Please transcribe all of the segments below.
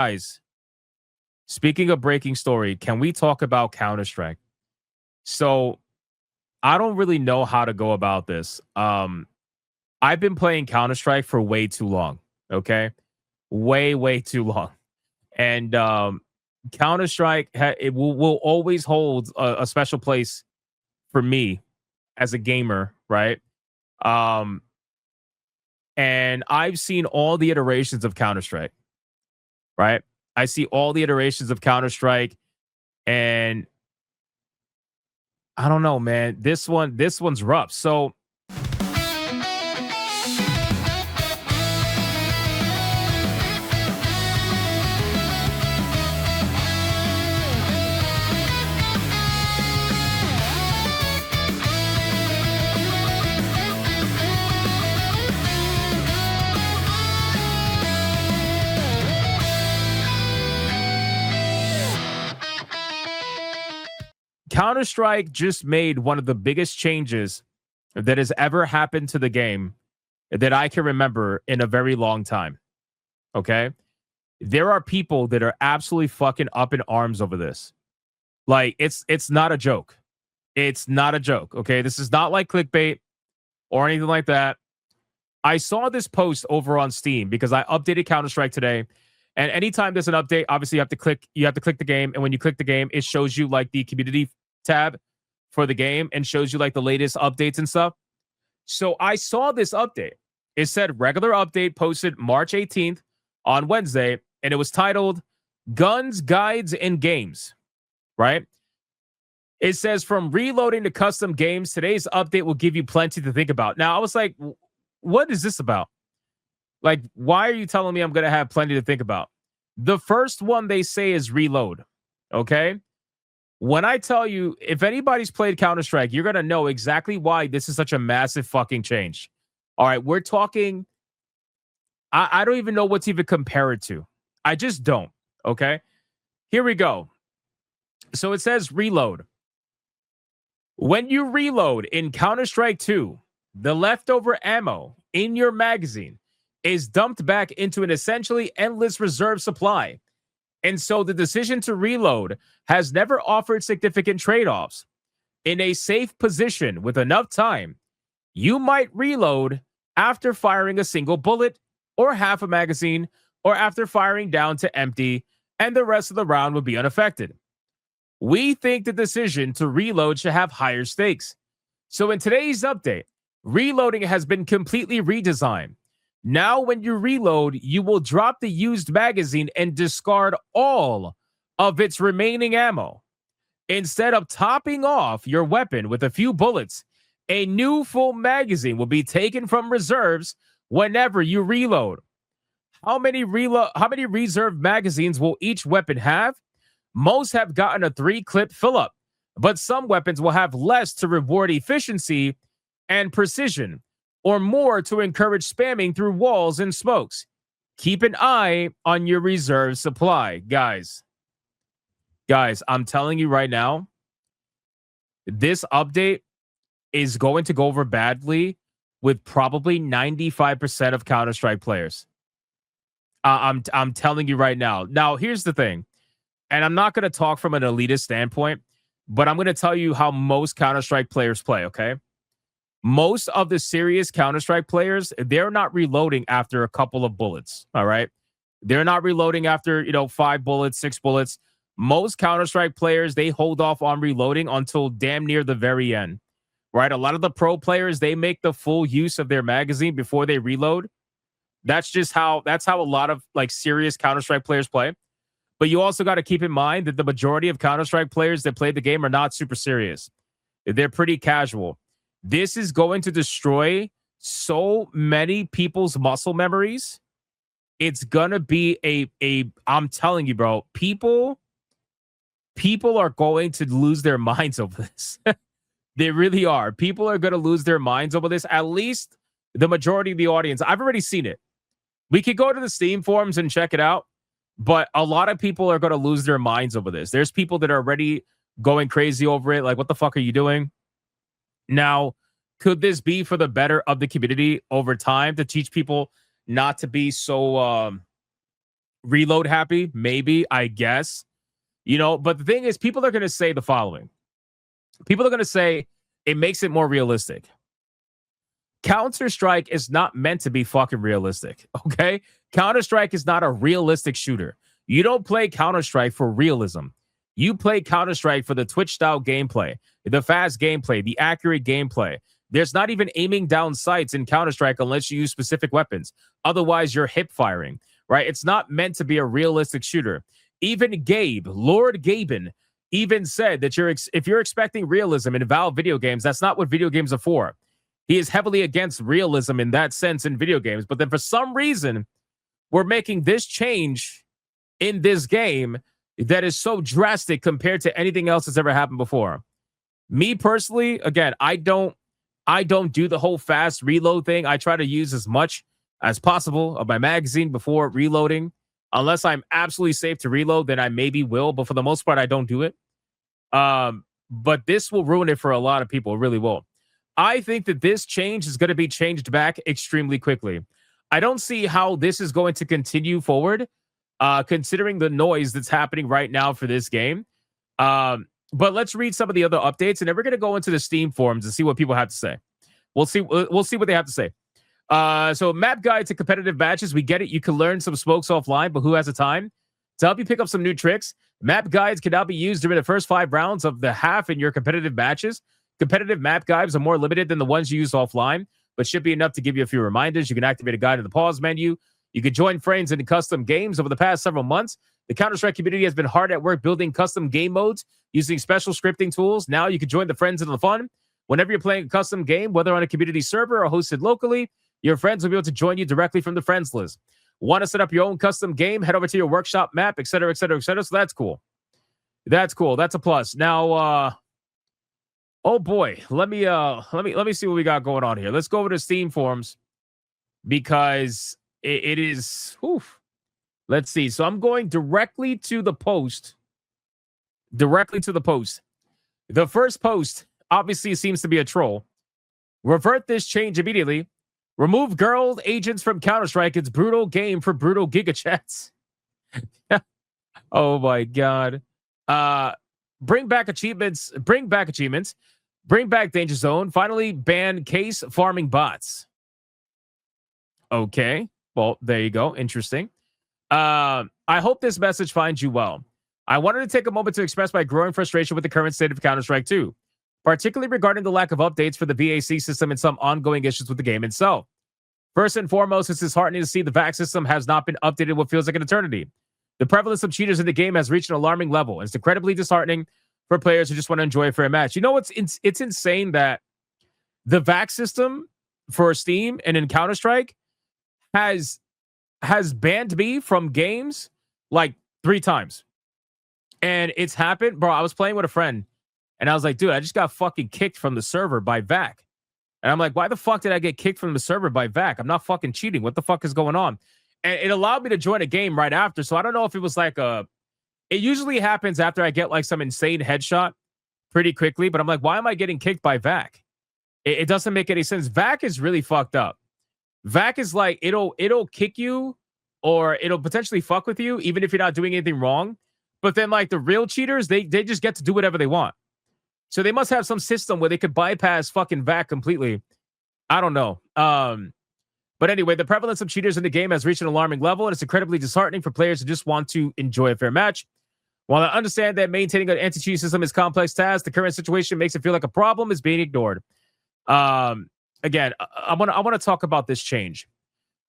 Guys, speaking of breaking story, can we talk about Counter-Strike? So I don't really know how to go about this. I've been playing Counter-Strike for way too long. Okay. Way too long. And Counter-Strike, it will always hold a special place for me as a gamer, right? Um, and I've seen all the iterations of Counter-Strike, right? I see all the iterations of Counter-Strike, and I don't know, man. This one's rough. So Counter Strike just made one of the biggest changes that has ever happened to the game that I can remember in a very long time. Okay. There are people that are absolutely fucking up in arms over this. Like it's not a joke. It's not a joke. Okay. This is not like clickbait or anything like that. I saw this post over on Steam because I updated Counter-Strike today. And anytime there's an update, obviously you have to click the game. And when you click the game, it shows you like the community tab for the game and shows you like the latest updates and stuff. So I saw this update. It said regular update posted March 18th on Wednesday, and it was titled Guns, Guides, and Games, right? It says from reloading to custom games, today's update will give you plenty to think about. Now, I was like, what is this about? Like, why are you telling me I'm going to have plenty to think about? The first one they say is reload, okay? When I tell you, if anybody's played Counter-Strike, you're going to know exactly why this is such a massive fucking change. All right, we're talking, I don't even know what to even compare it to. I just don't, okay? Here we go. So it says reload. When you reload in Counter-Strike 2, the leftover ammo in your magazine is dumped back into an essentially endless reserve supply. And so the decision to reload has never offered significant trade-offs. In a safe position with enough time, you might reload after firing a single bullet or half a magazine or after firing down to empty, and the rest of the round would be unaffected. We think the decision to reload should have higher stakes. So in today's update, reloading has been completely redesigned. Now, when you reload, you will drop the used magazine and discard all of its remaining ammo. Instead of topping off your weapon with a few bullets, a new full magazine will be taken from reserves whenever you reload. How many reserve magazines will each weapon have? Most have gotten a 3-clip fill-up, but some weapons will have less to reward efficiency and precision, or more to encourage spamming through walls and smokes. Keep an eye on your reserve supply, guys. Guys, I'm telling you right now, this update is going to go over badly with probably 95% of Counter-Strike players. I'm telling you right now. Now, here's the thing, and I'm not going to talk from an elitist standpoint, but I'm going to tell you how most Counter-Strike players play, okay? Most of the serious Counter-Strike players, they're not reloading after a couple of bullets, all right? They're not reloading after, 5 bullets, 6 bullets. Most Counter-Strike players, they hold off on reloading until damn near the very end, right? A lot of the pro players, they make the full use of their magazine before they reload. That's how a lot of like serious Counter-Strike players play. But you also got to keep in mind that the majority of Counter-Strike players that play the game are not super serious. They're pretty casual. This is going to destroy so many people's muscle memories. It's going to be I'm telling you, bro, people are going to lose their minds over this. They really are. People are going to lose their minds over this. At least the majority of the audience. I've already seen it. We could go to the Steam forums and check it out, but a lot of people are going to lose their minds over this. There's people that are already going crazy over it. Like, what the fuck are you doing? Now, could this be for the better of the community over time to teach people not to be so reload happy, maybe, I guess. But the thing is, people are going to say the following. People are going to say it makes it more realistic. Counter-Strike is not meant to be fucking realistic, okay? Counter-Strike is not a realistic shooter. You don't play Counter-Strike for realism. You play Counter-Strike for the Twitch-style gameplay, the fast gameplay, the accurate gameplay. There's not even aiming down sights in Counter-Strike unless you use specific weapons. Otherwise, you're hip firing, right? It's not meant to be a realistic shooter. Even Gabe, Lord Gaben, even said that if you're expecting realism in Valve video games, that's not what video games are for. He is heavily against realism in that sense in video games. But then for some reason, we're making this change in this game that is so drastic compared to anything else that's ever happened before. Me personally, again, I don't do the whole fast reload thing. I try to use as much as possible of my magazine before reloading. Unless I'm absolutely safe to reload, then I maybe will. But for the most part, I don't do it. But this will ruin it for a lot of people. It really will. I think that this change is going to be changed back extremely quickly. I don't see how this is going to continue forward, considering the noise that's happening right now for this game. But let's read some of the other updates, and then we're going to go into the Steam forums and see what people have to say. We'll see what they have to say. So map guide to competitive matches. We get it. You can learn some smokes offline, but who has the time? To help you pick up some new tricks, map guides can now be used during the first 5 rounds of the half in your competitive matches. Competitive map guides are more limited than the ones you use offline, but should be enough to give you a few reminders. You can activate a guide in the pause menu. You can join friends in custom games. Over the past several months, the Counter-Strike community has been hard at work building custom game modes using special scripting tools. Now you can join the friends in the fun. Whenever you're playing a custom game, whether on a community server or hosted locally, your friends will be able to join you directly from the friends list. Want to set up your own custom game? Head over to your workshop map, etc., etc., etc. So that's cool. That's cool. That's a plus. Now, oh boy, let me see what we got going on here. Let's go over to Steam forums because it is. Oof. Let's see. So I'm going directly to the post. Directly to the post. The first post obviously seems to be a troll. Revert this change immediately. Remove girl agents from Counter-Strike. It's brutal game for brutal Giga Chats. Oh my god. Bring back achievements. Bring back achievements. Bring back Danger Zone. Finally, ban case farming bots. Okay. Well, there you go. Interesting. I hope this message finds you well. I wanted to take a moment to express my growing frustration with the current state of Counter-Strike 2, particularly regarding the lack of updates for the VAC system and some ongoing issues with the game itself. First and foremost, it's disheartening to see the VAC system has not been updated what feels like an eternity. The prevalence of cheaters in the game has reached an alarming level. It's incredibly disheartening for players who just want to enjoy a fair match. You know, it's insane that the VAC system for Steam and in Counter-Strike has banned me from games like 3 times. And it's happened, bro. I was playing with a friend and I was like, dude, I just got fucking kicked from the server by VAC. And I'm like, why the fuck did I get kicked from the server by VAC? I'm not fucking cheating. What the fuck is going on? And it allowed me to join a game right after. So I don't know if it was like it usually happens after I get like some insane headshot pretty quickly. But I'm like, why am I getting kicked by VAC? It doesn't make any sense. VAC is really fucked up. VAC is like, it'll kick you or it'll potentially fuck with you even if you're not doing anything wrong. But then like the real cheaters, they just get to do whatever they want. So they must have some system where they could bypass fucking VAC completely. I don't know. But anyway, the prevalence of cheaters in the game has reached an alarming level, and it's incredibly disheartening for players who just want to enjoy a fair match. While I understand that maintaining an anti-cheat system is a complex task, the current situation makes it feel like a problem is being ignored. Again, I want to talk about this change.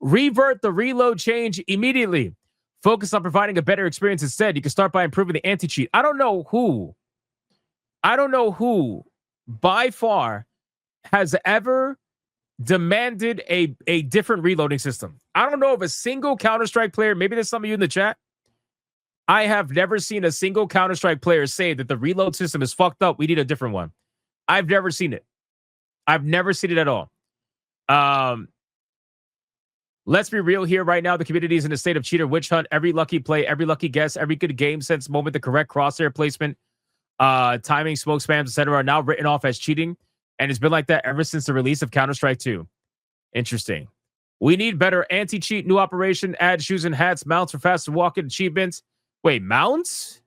Revert the reload change immediately. Focus on providing a better experience instead. You can start by improving the anti-cheat. I don't know who by far has ever demanded a different reloading system. I don't know of a single Counter-Strike player, maybe there's some of you in the chat. I have never seen a single Counter-Strike player say that the reload system is fucked up. We need a different one. I've never seen it. I've never seen it at all. Let's be real here right now. The community is in a state of cheater witch hunt. Every lucky play, every lucky guess, every good game sense moment, the correct crosshair placement, timing, smoke spams, etc. are now written off as cheating. And it's been like that ever since the release of Counter-Strike 2. Interesting. We need better anti-cheat, new operation, add shoes and hats, mounts for faster walking achievements. Wait, mounts?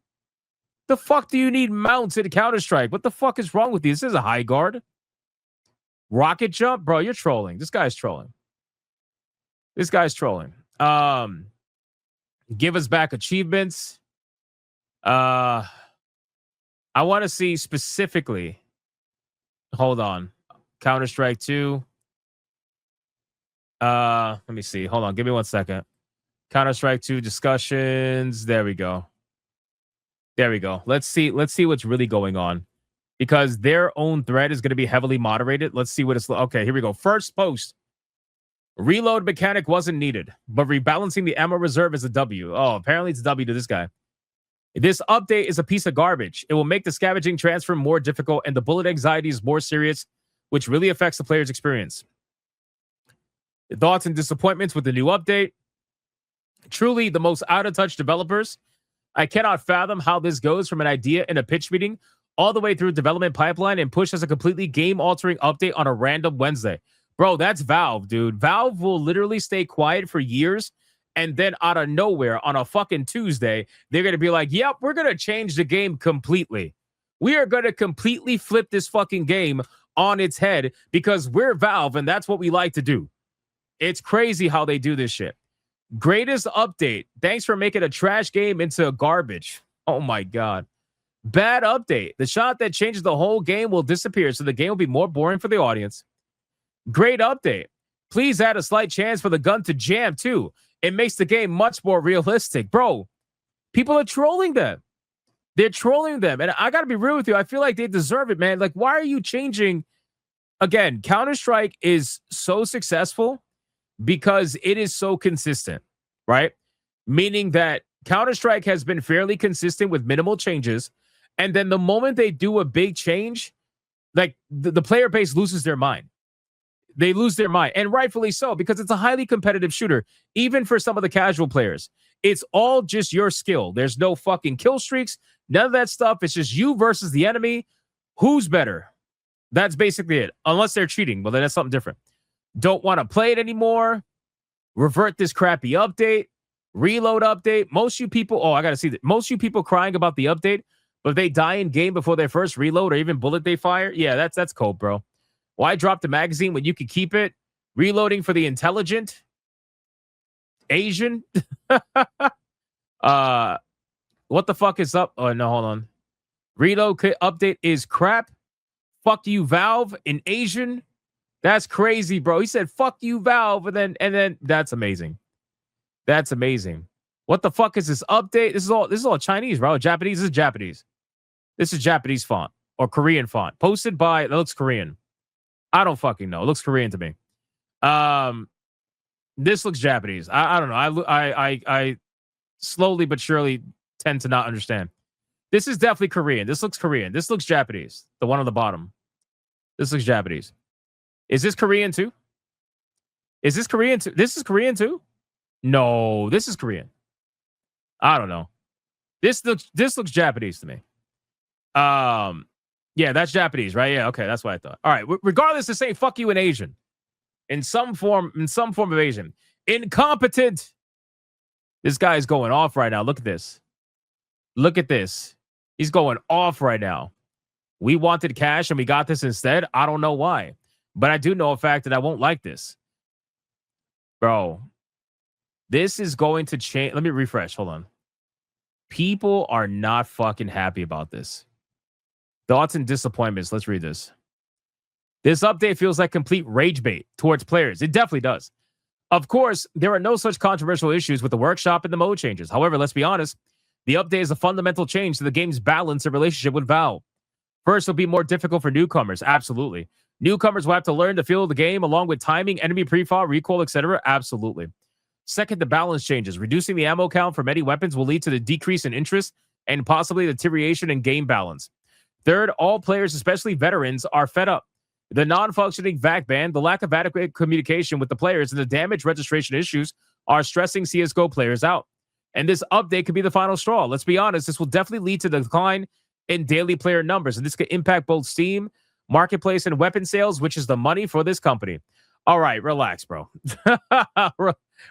The fuck do you need mounts in Counter-Strike? What the fuck is wrong with you? This is a high guard. Rocket jump? Bro, you're trolling. This guy's trolling. This guy's trolling. Give us back achievements. I want to see specifically. Hold on. Counter-Strike 2. Let me see. Hold on. Give me 1 second. Counter-Strike 2 discussions. There we go. There we go. Let's see what's really going on. Because their own thread is going to be heavily moderated. Let's see what it's... Okay, here we go. First post. Reload mechanic wasn't needed, but rebalancing the ammo reserve is a W. Oh, apparently it's a W to this guy. This update is a piece of garbage. It will make the scavenging transfer more difficult and the bullet anxiety is more serious, which really affects the player's experience. Thoughts and disappointments with the new update. Truly the most out-of-touch developers. I cannot fathom how this goes from an idea in a pitch meeting all the way through development pipeline and push as a completely game-altering update on a random Wednesday. Bro, that's Valve, dude. Valve will literally stay quiet for years, and then out of nowhere on a fucking Tuesday, they're going to be like, yep, we're going to change the game completely. We are going to completely flip this fucking game on its head because we're Valve, and that's what we like to do. It's crazy how they do this shit. Greatest update. Thanks for making a trash game into garbage. Oh, my God. Bad update. The shot that changes the whole game will disappear, so the game will be more boring for the audience. Great update. Please add a slight chance for the gun to jam, too. It makes the game much more realistic. Bro, people are trolling them. They're trolling them. And I got to be real with you. I feel like they deserve it, man. Like, why are you changing? Again, Counter-Strike is so successful because it is so consistent, right? Meaning that Counter-Strike has been fairly consistent with minimal changes. And then the moment they do a big change, like the player base loses their mind. They lose their mind, and rightfully so, because it's a highly competitive shooter, even for some of the casual players. It's all just your skill. There's no fucking kill streaks, none of that stuff. It's just you versus the enemy. Who's better? That's basically it, unless they're cheating. Well, then that's something different. Don't want to play it anymore. Revert this crappy update. Reload update. Most you people, I got to see that. Most you people crying about the update, but if they die in game before their first reload or even bullet they fire, yeah, that's cold, bro. Why drop the magazine when you could keep it? Reloading for the intelligent Asian. What the fuck is up? Oh, no, hold on. Reload update is crap. Fuck you, Valve, in Asian. That's crazy, bro. He said, fuck you, Valve. And then that's amazing. That's amazing. What the fuck is this update? This is all Chinese, bro. Japanese. This is Japanese. This is Japanese font or Korean font. Posted by, that looks Korean. I don't fucking know. It looks Korean to me. This looks Japanese. I don't know. I slowly but surely tend to not understand. This is definitely Korean. This looks Korean. This looks Japanese. The one on the bottom. This looks Japanese. Is this Korean too? Is this Korean too? This is Korean too? No, this is Korean. I don't know. This looks Japanese to me. Yeah, that's Japanese, right? Yeah, okay, that's what I thought. All right, regardless, to say fuck you in Asian. In some form of Asian. Incompetent. This guy is going off right now. Look at this. Look at this. He's going off right now. We wanted cash and we got this instead. I don't know why. But I do know a fact that I won't like this. Bro, this is going to change. Let me refresh. Hold on. People are not fucking happy about this. Thoughts and disappointments. Let's read this. This update feels like complete rage bait towards players. It definitely does. Of course, there are no such controversial issues with the workshop and the mode changes. However, let's be honest, the update is a fundamental change to the game's balance and relationship with Valve. First, it'll be more difficult for newcomers. Absolutely. Newcomers will have to learn to feel the game along with timing, enemy pre-fire, recoil, etc. Absolutely. Second, the balance changes. Reducing the ammo count for many weapons will lead to the decrease in interest and possibly deterioration in game balance. Third, all players, especially veterans, are fed up. The non-functioning VAC ban, the lack of adequate communication with the players, and the damage registration issues are stressing CSGO players out. And this update could be the final straw. Let's be honest, this will definitely lead to the decline in daily player numbers, and this could impact both Steam, Marketplace, and weapon sales, which is the money for this company. All right, relax, bro.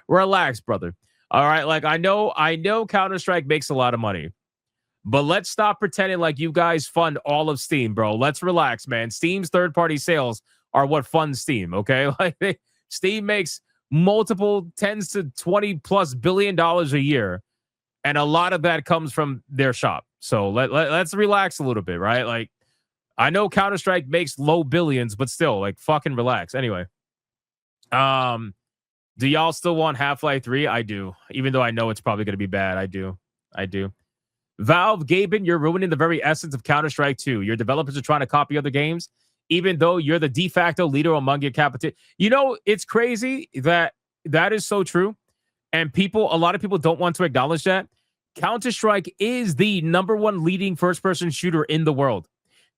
Relax, brother. All right, like I know Counter-Strike makes a lot of money. But let's stop pretending like you guys fund all of Steam, bro. Let's relax, man. Steam's third-party sales are what funds Steam, okay? Like Steam makes multiple tens to 20 plus billion dollars a year, and a lot of that comes from their shop. So let's relax a little bit, right? Like I know Counter-Strike makes low billions, but still, like fucking relax. Anyway, do y'all still want Half-Life 3? I do. Even though I know it's probably going to be bad. I do. Valve, Gaben, you're ruining the very essence of Counter-Strike 2. Your developers are trying to copy other games, even though you're the de facto leader among your competition. You know, it's crazy that is so true. And a lot of people don't want to acknowledge that. Counter-Strike is the number one leading first-person shooter in the world.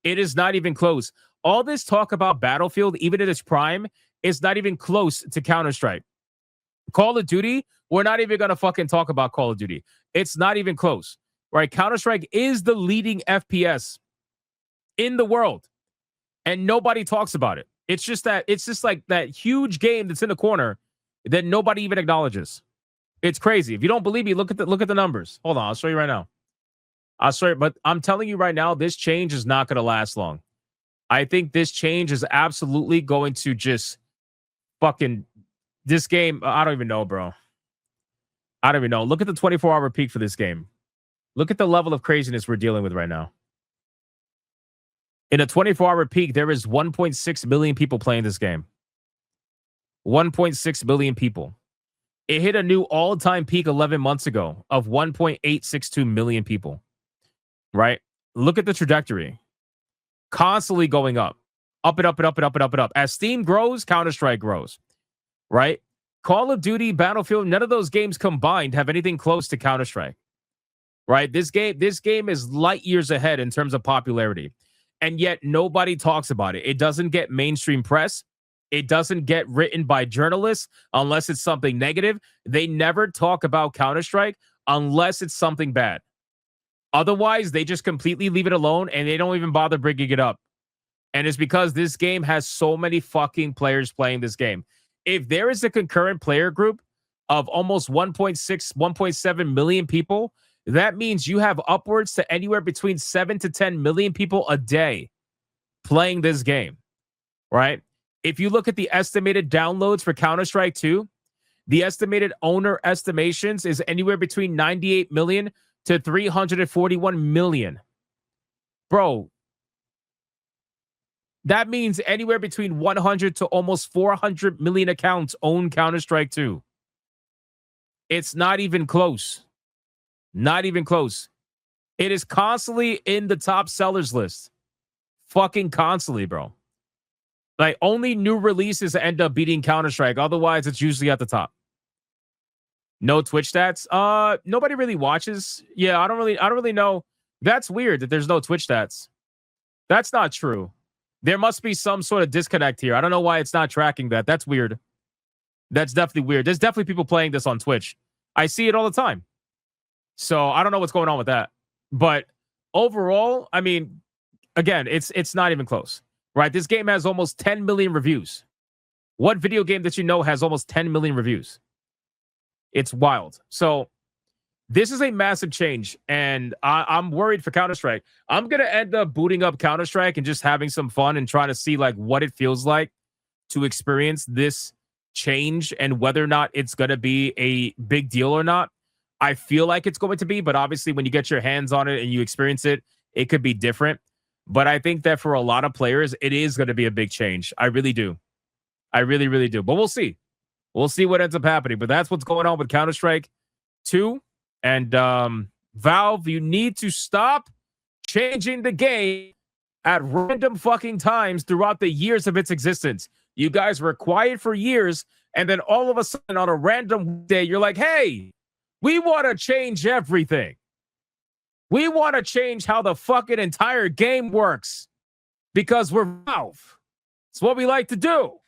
It is not even close. All this talk about Battlefield, even at its prime, is not even close to Counter-Strike. Call of Duty, we're not even going to fucking talk about Call of Duty. It's not even close. Right, Counter-Strike is the leading FPS in the world, and nobody talks about it. It's just like that huge game that's in the corner that nobody even acknowledges. It's crazy. If you don't believe me, look at the numbers. Hold on, I'll show you right now. I'll show you, but I'm telling you right now, this change is not going to last long. I think this change is absolutely going to just fucking this game. I don't even know, bro. I don't even know. Look at the 24-hour peak for this game. Look at the level of craziness we're dealing with right now. In a 24-hour peak, there is 1.6 million people playing this game. 1.6 million people. It hit a new all-time peak 11 months ago of 1.862 million people. Right? Look at the trajectory. Constantly going up. Up and up and up and up and up and up. As Steam grows, Counter-Strike grows. Right? Call of Duty, Battlefield, none of those games combined have anything close to Counter-Strike. Right? This game is light years ahead in terms of popularity. And yet nobody talks about it. It doesn't get mainstream press. It doesn't get written by journalists unless it's something negative. They never talk about Counter-Strike unless it's something bad. Otherwise, they just completely leave it alone and they don't even bother bringing it up. And it's because this game has so many fucking players playing this game. If there is a concurrent player group of almost 1.6, 1.7 million people, that means you have upwards to anywhere between 7 to 10 million people a day playing this game, right? If you look at the estimated downloads for Counter-Strike 2, the estimated owner estimations is anywhere between 98 million to 341 million. Bro, that means anywhere between 100 to almost 400 million accounts own Counter-Strike 2. It's not even close. Not even close. It is constantly in the top sellers list. Fucking constantly, bro. Like, only new releases end up beating Counter-Strike. Otherwise, it's usually at the top. No Twitch stats. Nobody really watches. Yeah, I don't really know. That's weird that there's no Twitch stats. That's not true. There must be some sort of disconnect here. I don't know why it's not tracking that. That's weird. That's definitely weird. There's definitely people playing this on Twitch. I see it all the time. So I don't know what's going on with that. But overall, I mean, again, it's not even close. Right? This game has almost 10 million reviews. What video game that you know has almost 10 million reviews? It's wild. So this is a massive change, and I'm worried for Counter-Strike. I'm going to end up booting up Counter-Strike and just having some fun and trying to see like what it feels like to experience this change and whether or not it's going to be a big deal or not. I feel like it's going to be, but obviously when you get your hands on it and you experience it, it could be different. But I think that for a lot of players, it is going to be a big change. I really do. I really, really do. But we'll see. We'll see what ends up happening. But that's what's going on with Counter-Strike 2. And Valve, you need to stop changing the game at random fucking times throughout the years of its existence. You guys were quiet for years, and then all of a sudden on a random day, you're like, hey, we want to change everything. We want to change how the fucking entire game works because we're Valve. It's what we like to do.